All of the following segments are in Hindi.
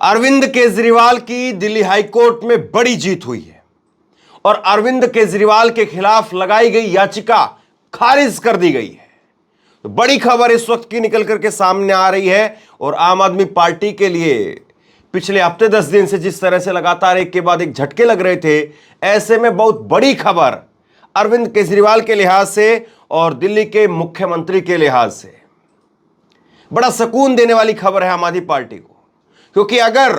अरविंद केजरीवाल की दिल्ली हाईकोर्ट में बड़ी जीत हुई है और अरविंद केजरीवाल के खिलाफ लगाई गई याचिका खारिज कर दी गई है। तो बड़ी खबर इस वक्त की निकल करके सामने आ रही है और आम आदमी पार्टी के लिए पिछले हफ्ते 10 दिन से जिस तरह से लगातार एक के बाद एक झटके लग रहे थे, ऐसे में बहुत बड़ी खबर अरविंद केजरीवाल के लिहाज से और दिल्ली के मुख्यमंत्री के लिहाज से बड़ा सुकून देने वाली खबर है आम आदमी पार्टी को। क्योंकि अगर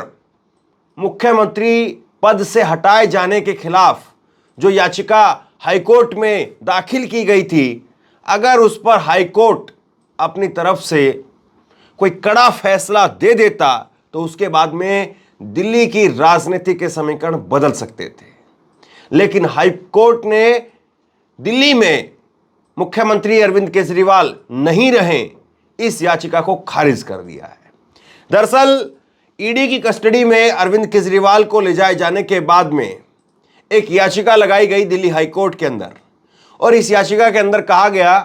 मुख्यमंत्री पद से हटाए जाने के खिलाफ जो याचिका हाईकोर्ट में दाखिल की गई थी, अगर उस पर हाईकोर्ट अपनी तरफ से कोई कड़ा फैसला दे देता तो उसके बाद में दिल्ली की राजनीति के समीकरण बदल सकते थे। लेकिन हाईकोर्ट ने दिल्ली में मुख्यमंत्री अरविंद केजरीवाल नहीं रहे इस याचिका को खारिज कर दिया है। दरअसल ईडी की कस्टडी में अरविंद केजरीवाल को ले जाए जाने के बाद में एक याचिका लगाई गई दिल्ली हाईकोर्ट के अंदर और इस याचिका के अंदर कहा गया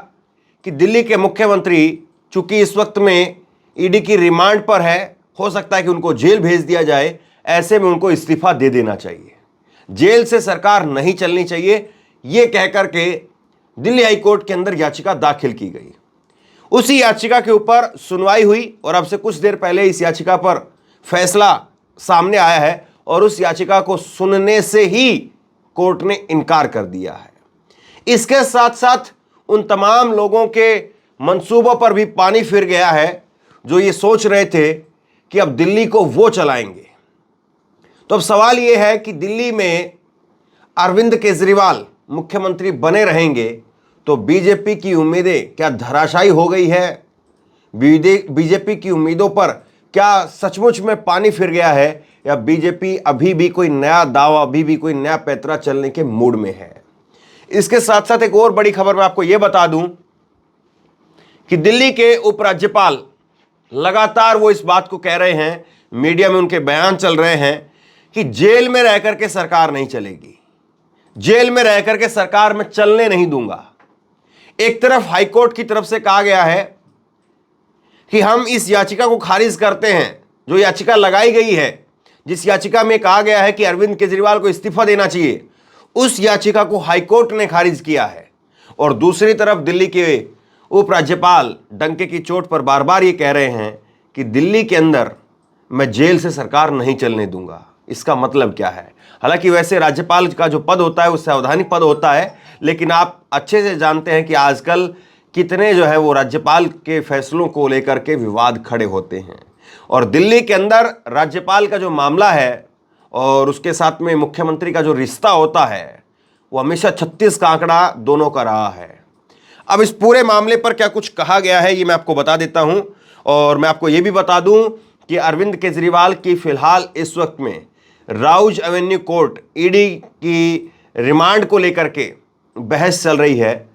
कि दिल्ली के मुख्यमंत्री चूंकि इस वक्त में ईडी की रिमांड पर है, हो सकता है कि उनको जेल भेज दिया जाए, ऐसे में उनको इस्तीफा दे देना चाहिए, जेल से सरकार नहीं चलनी चाहिए, यह कहकर के दिल्ली हाईकोर्ट के अंदर याचिका दाखिल की गई। उसी याचिका के ऊपर सुनवाई हुई और अब से कुछ देर पहले इस याचिका पर फैसला सामने आया है और उस याचिका को सुनने से ही कोर्ट ने इनकार कर दिया है। इसके साथ साथ उन तमाम लोगों के मंसूबों पर भी पानी फिर गया है जो ये सोच रहे थे कि अब दिल्ली को वो चलाएंगे। तो अब सवाल ये है कि दिल्ली में अरविंद केजरीवाल मुख्यमंत्री बने रहेंगे तो बीजेपी की उम्मीदें क्या धराशायी हो गई है? बीजेपी की उम्मीदों पर क्या सचमुच में पानी फिर गया है या बीजेपी अभी भी कोई नया दावा, अभी भी कोई नया पैतरा चलने के मूड में है? इसके साथ साथ एक और बड़ी खबर मैं आपको यह बता दूं कि दिल्ली के उपराज्यपाल लगातार वो इस बात को कह रहे हैं, मीडिया में उनके बयान चल रहे हैं कि जेल में रह करके सरकार नहीं चलेगी, जेल में रह करके सरकार में चलने नहीं दूंगा। एक तरफ हाईकोर्ट की तरफ से कहा गया है कि हम इस याचिका को खारिज करते हैं, जो याचिका लगाई गई है, जिस याचिका में कहा गया है कि अरविंद केजरीवाल को इस्तीफा देना चाहिए, उस याचिका को हाईकोर्ट ने खारिज किया है। और दूसरी तरफ दिल्ली के उपराज्यपाल डंके की चोट पर बार बार ये कह रहे हैं कि दिल्ली के अंदर मैं जेल से सरकार नहीं चलने दूंगा। इसका मतलब क्या है? हालांकि वैसे राज्यपाल का जो पद होता है वो संवैधानिक पद होता है, लेकिन आप अच्छे से जानते हैं कि आजकल कितने जो है वो राज्यपाल के फैसलों को लेकर के विवाद खड़े होते हैं। और दिल्ली के अंदर राज्यपाल का जो मामला है और उसके साथ में मुख्यमंत्री का जो रिश्ता होता है वो हमेशा 36 का आंकड़ा दोनों का रहा है। अब इस पूरे मामले पर क्या कुछ कहा गया है ये मैं आपको बता देता हूं और मैं आपको ये भी बता दूं कि अरविंद केजरीवाल की फिलहाल इस वक्त में राउज एवेन्यू कोर्ट ईडी की रिमांड को लेकर के बहस चल रही है।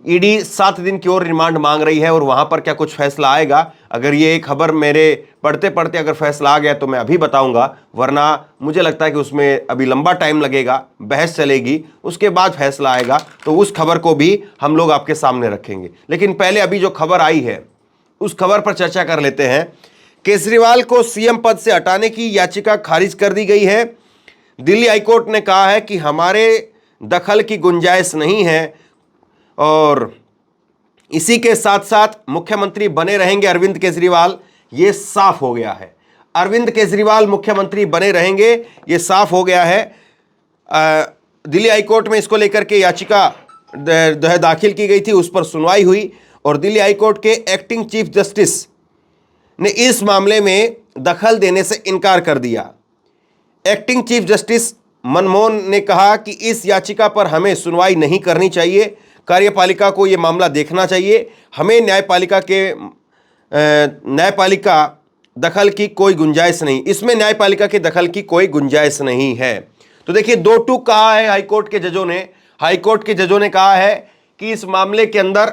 ईडी 7 दिन की और रिमांड मांग रही है और वहां पर क्या कुछ फैसला आएगा, अगर ये खबर मेरे पढ़ते पढ़ते अगर फैसला आ गया तो मैं अभी बताऊंगा, वरना मुझे लगता है कि उसमें अभी लंबा टाइम लगेगा, बहस चलेगी, उसके बाद फैसला आएगा, तो उस खबर को भी हम लोग आपके सामने रखेंगे। लेकिन पहले अभी जो खबर आई है उस खबर पर चर्चा कर लेते हैं। केजरीवाल को सीएम पद से हटाने की याचिका खारिज कर दी गई है। दिल्ली हाईकोर्ट ने कहा है कि हमारे दखल की गुंजाइश नहीं है और इसी के साथ साथ मुख्यमंत्री बने रहेंगे अरविंद केजरीवाल, ये साफ हो गया है। अरविंद केजरीवाल मुख्यमंत्री बने रहेंगे, ये साफ हो गया है। दिल्ली हाईकोर्ट में इसको लेकर के याचिका दाखिल की गई थी, उस पर सुनवाई हुई और दिल्ली हाईकोर्ट के एक्टिंग चीफ जस्टिस ने इस मामले में दखल देने से इनकार कर दिया। एक्टिंग चीफ जस्टिस मनमोहन ने कहा कि इस याचिका पर हमें सुनवाई नहीं करनी चाहिए, कार्यपालिका को यह मामला देखना चाहिए, हमें न्यायपालिका दखल की कोई गुंजाइश नहीं, इसमें न्यायपालिका के दखल की कोई गुंजाइश नहीं है। तो देखिए, दो टूक कहा है हाईकोर्ट के जजों ने। हाईकोर्ट के जजों ने कहा है कि इस मामले के अंदर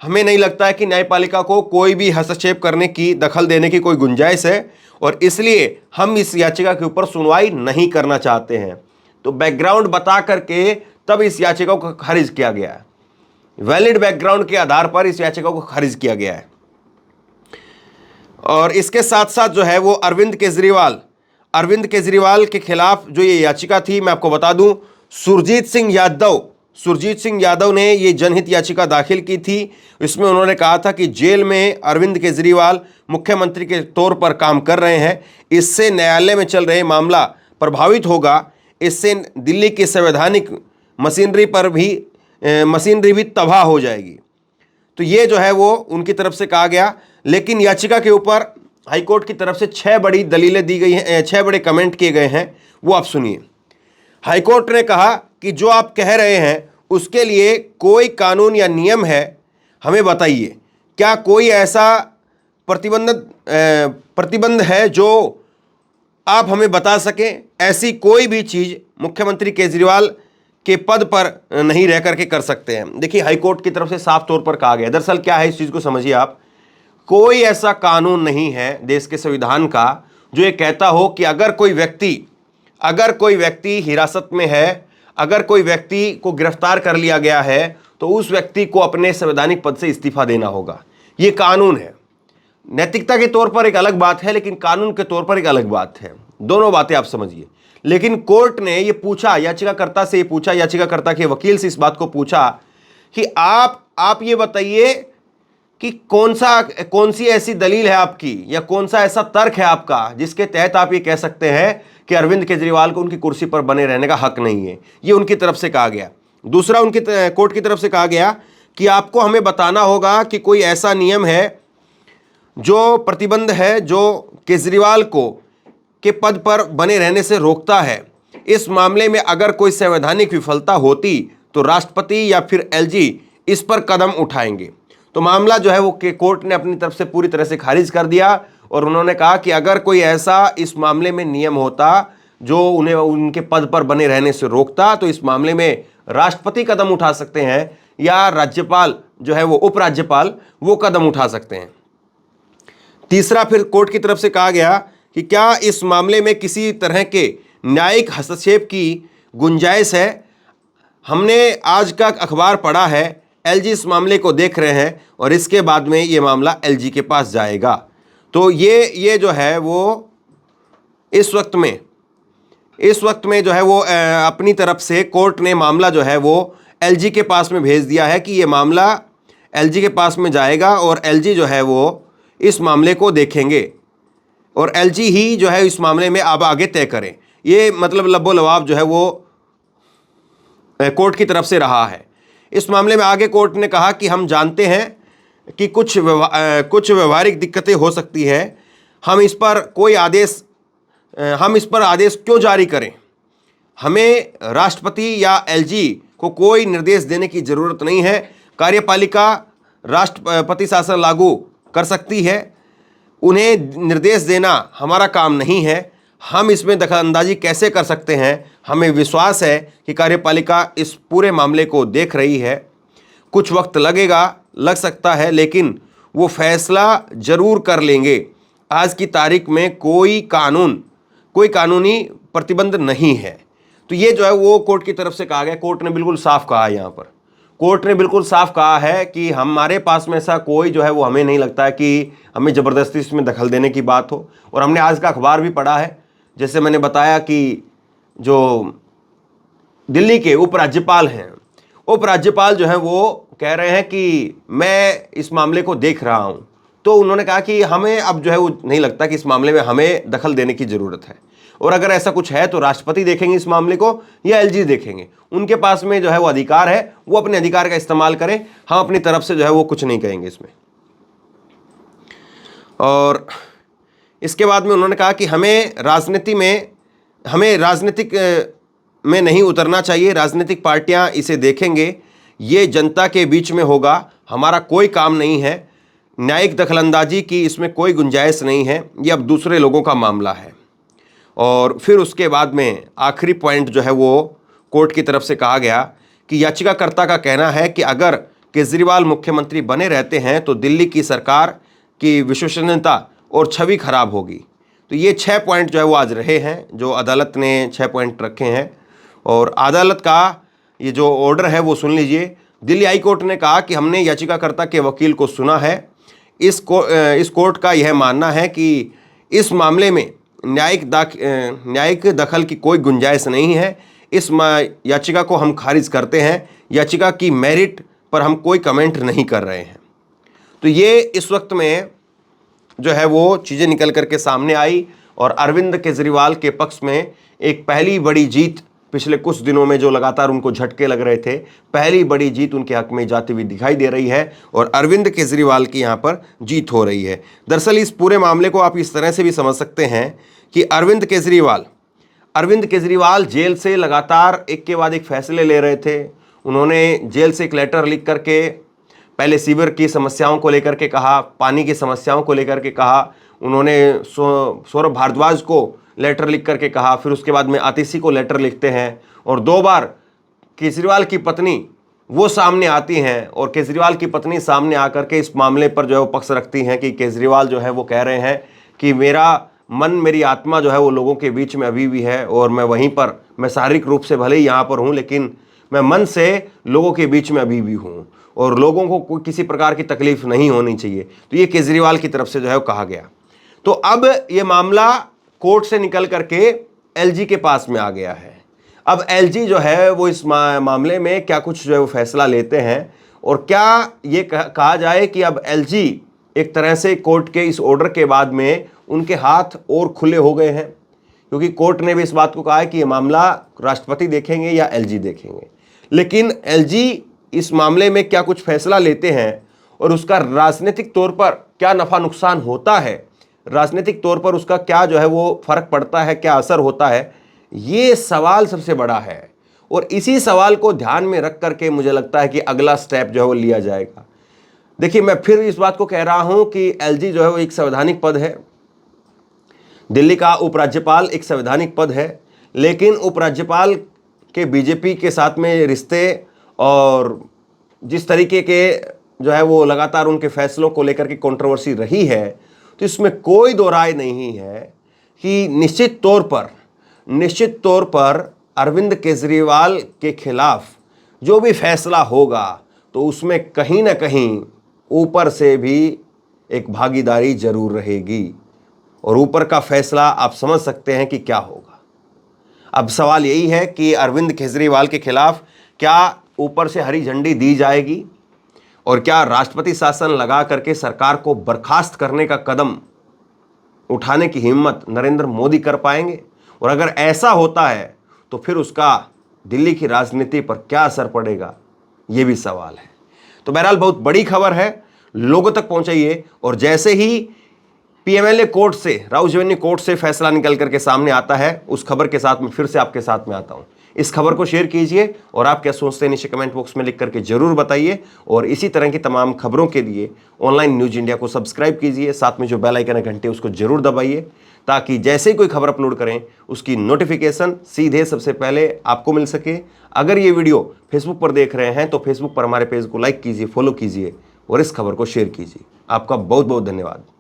हमें नहीं लगता है कि न्यायपालिका को कोई भी हस्तक्षेप करने की, दखल देने की कोई गुंजाइश है और इसलिए हम इस याचिका के ऊपर सुनवाई नहीं करना चाहते हैं। तो बैकग्राउंड बता करके तब इस याचिका को खारिज किया गया है। वैलिड बैकग्राउंड के आधार पर इस याचिका को खारिज किया गया है। और इसके साथ साथ जो है वो अरविंद केजरीवाल अरविंद केजरीवाल के खिलाफ जो ये याचिका थी, मैं आपको बता दूं, सुरजीत सिंह यादव ने ये जनहित याचिका दाखिल की थी। इसमें उन्होंने कहा था कि जेल में अरविंद केजरीवाल मुख्यमंत्री के तौर पर काम कर रहे हैं, इससे न्यायालय में चल रहे मामला प्रभावित होगा, इससे दिल्ली की संवैधानिक मशीनरी भी तबाह हो जाएगी। तो ये जो है वो उनकी तरफ से कहा गया। लेकिन याचिका के ऊपर हाईकोर्ट की तरफ से 6 बड़ी दलीलें दी गई हैं, 6 बड़े कमेंट किए गए हैं, वो आप सुनिए। हाईकोर्ट ने कहा कि जो आप कह रहे हैं उसके लिए कोई कानून या नियम है, हमें बताइए। क्या कोई ऐसा प्रतिबंध है जो आप हमें बता सकें? ऐसी कोई भी चीज़ मुख्यमंत्री केजरीवाल के पद पर नहीं रह करके कर सकते हैं। देखिए, हाईकोर्ट की तरफ से साफ तौर पर कहा गया। दरअसल क्या है, इस चीज़ को समझिए आप। कोई ऐसा कानून नहीं है देश के संविधान का जो ये कहता हो कि अगर कोई व्यक्ति हिरासत में है, अगर कोई व्यक्ति को गिरफ्तार कर लिया गया है, तो उस व्यक्ति को अपने संवैधानिक पद से इस्तीफा देना होगा। ये कानून है। नैतिकता के तौर पर एक अलग बात है, लेकिन कानून के तौर पर एक अलग बात है। दोनों बातें आप समझिए। लेकिन कोर्ट ने ये पूछा, याचिकाकर्ता से ये पूछा, याचिकाकर्ता के वकील से इस बात को पूछा कि आप ये बताइए कि कौन सी ऐसी दलील है आपकी, या कौन सा ऐसा तर्क है आपका जिसके तहत आप ये कह सकते हैं कि अरविंद केजरीवाल को उनकी कुर्सी पर बने रहने का हक नहीं है। ये उनकी तरफ से कहा गया। दूसरा, उनकी कोर्ट की तरफ से कहा गया कि आपको हमें बताना होगा कि कोई ऐसा नियम है जो प्रतिबंध है जो केजरीवाल को के पद पर बने रहने से रोकता है। इस मामले में अगर कोई संवैधानिक विफलता होती तो राष्ट्रपति या फिर एलजी इस पर कदम उठाएंगे। तो मामला जो है वो कोर्ट ने अपनी तरफ से पूरी तरह से खारिज कर दिया, और उन्होंने कहा कि अगर कोई ऐसा इस मामले में नियम होता जो उन्हें उनके पद पर बने रहने से रोकता, तो इस मामले में राष्ट्रपति कदम उठा सकते हैं, या राज्यपाल जो है वो उपराज्यपाल वो कदम उठा सकते हैं। तीसरा, फिर कोर्ट की तरफ से कहा गया कि क्या इस मामले में किसी तरह के न्यायिक हस्तक्षेप की गुंजाइश है? हमने आज का अखबार पढ़ा है, एलजी इस मामले को देख रहे हैं और इसके बाद में ये मामला एलजी के पास जाएगा। तो ये जो है वो इस वक्त में जो है वो अपनी तरफ से कोर्ट ने मामला जो है वो एलजी के पास में भेज दिया है कि ये मामला एलजी के पास में जाएगा, और एलजी जो है वो इस मामले को देखेंगे, और एलजी ही जो है इस मामले में अब आगे तय करें। ये मतलब लब्बो लवाब जो है वो कोर्ट की तरफ से रहा है। इस मामले में आगे कोर्ट ने कहा कि हम जानते हैं कि कुछ व्यवहारिक दिक्कतें हो सकती है, हम इस पर आदेश क्यों जारी करें? हमें राष्ट्रपति या एलजी को कोई निर्देश देने की ज़रूरत नहीं है। कार्यपालिका राष्ट्रपति शासन लागू कर सकती है, उन्हें निर्देश देना हमारा काम नहीं है। हम इसमें दखलंदाजी कैसे कर सकते हैं? हमें विश्वास है कि कार्यपालिका इस पूरे मामले को देख रही है। कुछ वक्त लग सकता है, लेकिन वो फैसला ज़रूर कर लेंगे। आज की तारीख में कोई कानूनी प्रतिबंध नहीं है। तो ये जो है वो कोर्ट की तरफ से कहा गया। कोर्ट ने बिल्कुल साफ कहा है, यहाँ पर कोर्ट ने बिल्कुल साफ कहा है कि हमारे पास में ऐसा कोई जो है वो हमें नहीं लगता है कि हमें ज़बरदस्ती इसमें दखल देने की बात हो। और हमने आज का अखबार भी पढ़ा है, जैसे मैंने बताया कि जो दिल्ली के उपराज्यपाल हैं, उपराज्यपाल जो हैं वो कह रहे हैं कि मैं इस मामले को देख रहा हूँ। तो उन्होंने कहा कि हमें अब जो है वो नहीं लगता कि इस मामले में हमें दखल देने की ज़रूरत है, और अगर ऐसा कुछ है तो राष्ट्रपति देखेंगे इस मामले को या एलजी देखेंगे। उनके पास में जो है वो अधिकार है, वो अपने अधिकार का इस्तेमाल करें। हम अपनी तरफ से जो है वो कुछ नहीं कहेंगे इसमें। और इसके बाद में उन्होंने कहा कि हमें राजनीतिक में नहीं उतरना चाहिए। राजनीतिक पार्टियां इसे देखेंगे, ये जनता के बीच में होगा, हमारा कोई काम नहीं है। न्यायिक दखलंदाजी की इसमें कोई गुंजाइश नहीं है, ये अब दूसरे लोगों का मामला है। और फिर उसके बाद में आखिरी पॉइंट जो है वो कोर्ट की तरफ से कहा गया कि याचिकाकर्ता का कहना है कि अगर केजरीवाल मुख्यमंत्री बने रहते हैं तो दिल्ली की सरकार की विश्वसनीयता और छवि खराब होगी। तो ये 6 पॉइंट जो है वो आज रहे हैं, जो अदालत ने 6 पॉइंट रखे हैं। और अदालत का ये जो ऑर्डर है वो सुन लीजिए। दिल्ली हाई कोर्ट ने कहा कि हमने याचिकाकर्ता के वकील को सुना है। इस कोर्ट का यह मानना है कि इस मामले में न्यायिक दखल की कोई गुंजाइश नहीं है। इस याचिका को हम खारिज करते हैं। याचिका की मेरिट पर हम कोई कमेंट नहीं कर रहे हैं। तो ये इस वक्त में जो है वो चीज़ें निकल करके सामने आई और अरविंद केजरीवाल के पक्ष में एक पहली बड़ी जीत, पिछले कुछ दिनों में जो लगातार उनको झटके लग रहे थे, पहली बड़ी जीत उनके हक में जाती हुई दिखाई दे रही है और अरविंद केजरीवाल की यहाँ पर जीत हो रही है। दरअसल इस पूरे मामले को आप इस तरह से भी समझ सकते हैं कि अरविंद केजरीवाल जेल से लगातार एक के बाद एक फैसले ले रहे थे। उन्होंने जेल से एक लेटर लिख करके पहले सीवर की समस्याओं को लेकर के कहा, पानी की समस्याओं को लेकर के कहा, उन्होंने सौरभ भारद्वाज को लेटर लिख करके कहा, फिर उसके बाद में आतिशी को लेटर लिखते हैं और 2 बार केजरीवाल की पत्नी वो सामने आती हैं और केजरीवाल की पत्नी सामने आकर के इस मामले पर जो है वो पक्ष रखती हैं कि केजरीवाल जो है वो कह रहे हैं कि मेरा मन, मेरी आत्मा जो है वो लोगों के बीच में अभी भी है और मैं वहीं पर, मैं शारीरिक रूप से भले ही यहाँ पर हूँ लेकिन मैं मन से लोगों के बीच में अभी भी हूँ और लोगों को कोई किसी प्रकार की तकलीफ नहीं होनी चाहिए। तो ये केजरीवाल की तरफ से जो है वो कहा गया। तो अब ये मामला कोर्ट से निकल करके एलजी के पास में आ गया है। अब एलजी जो है वो इस मामले में क्या कुछ जो है वो फैसला लेते हैं और क्या ये कहा जाए कि अब एलजी एक तरह से कोर्ट के इस ऑर्डर के बाद में उनके हाथ और खुले हो गए हैं, क्योंकि कोर्ट ने भी इस बात को कहा है कि ये मामला राष्ट्रपति देखेंगे या एलजी देखेंगे। लेकिन एलजी इस मामले में क्या कुछ फैसला लेते हैं और उसका राजनीतिक तौर पर क्या नफा नुकसान होता है, राजनीतिक तौर पर उसका क्या जो है वो फर्क पड़ता है, क्या असर होता है, ये सवाल सबसे बड़ा है। और इसी सवाल को ध्यान में रख करके मुझे लगता है कि अगला स्टेप जो है वो लिया जाएगा। देखिए, मैं फिर इस बात को कह रहा हूं कि एलजी जो है वो एक संवैधानिक पद है, दिल्ली का उपराज्यपाल एक संवैधानिक पद है, लेकिन उपराज्यपाल के बीजेपी के साथ में रिश्ते और जिस तरीके के जो है वो लगातार उनके फैसलों को लेकर के कंट्रोवर्सी रही है, तो इसमें कोई दो राय नहीं है कि निश्चित तौर पर अरविंद केजरीवाल के खिलाफ जो भी फैसला होगा तो उसमें कहीं ना कहीं ऊपर से भी एक भागीदारी जरूर रहेगी और ऊपर का फैसला आप समझ सकते हैं कि क्या होगा। अब सवाल यही है कि अरविंद केजरीवाल के खिलाफ क्या ऊपर से हरी झंडी दी जाएगी और क्या राष्ट्रपति शासन लगा करके सरकार को बर्खास्त करने का कदम उठाने की हिम्मत नरेंद्र मोदी कर पाएंगे, और अगर ऐसा होता है तो फिर उसका दिल्ली की राजनीति पर क्या असर पड़ेगा, यह भी सवाल है। तो बहरहाल बहुत बड़ी खबर है, लोगों तक पहुंचाइए और जैसे ही पीएमएलए कोर्ट से, राउस रेवेन्यू कोर्ट से फैसला निकल करके सामने आता है, उस खबर के साथ में फिर से आपके साथ में आता हूं। इस खबर को शेयर कीजिए और आप क्या सोचते हैं नीचे कमेंट बॉक्स में लिख करके जरूर बताइए और इसी तरह की तमाम खबरों के लिए ऑनलाइन न्यूज इंडिया को सब्सक्राइब कीजिए, साथ में जो बेल आइकन है घंटे उसको जरूर दबाइए ताकि जैसे ही कोई खबर अपलोड करें उसकी नोटिफिकेशन सीधे सबसे पहले आपको मिल सके। अगर ये वीडियो फेसबुक पर देख रहे हैं तो फेसबुक पर हमारे पेज को लाइक कीजिए, फॉलो कीजिए और इस खबर को शेयर कीजिए। आपका बहुत बहुत धन्यवाद।